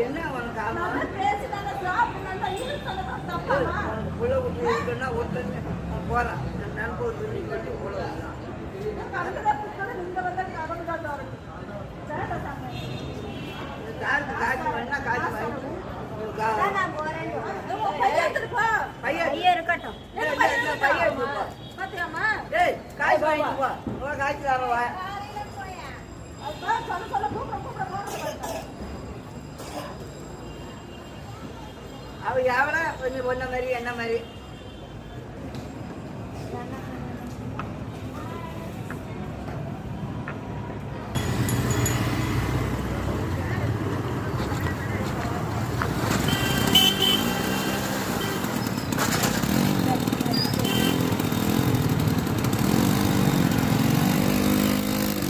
என்ன உள்ள விட்டுன்னா ஒருத்தங்க போறான் நண்பு துணி கட்டி உள்ள காசு காசு வேணா காசு பையன் இருக்கட்டும் காசு வாங்கிட்டு போ காசு தரவா அவ எவனா கொஞ்சம் பொண்ண மாதிரி என்ன மாதிரி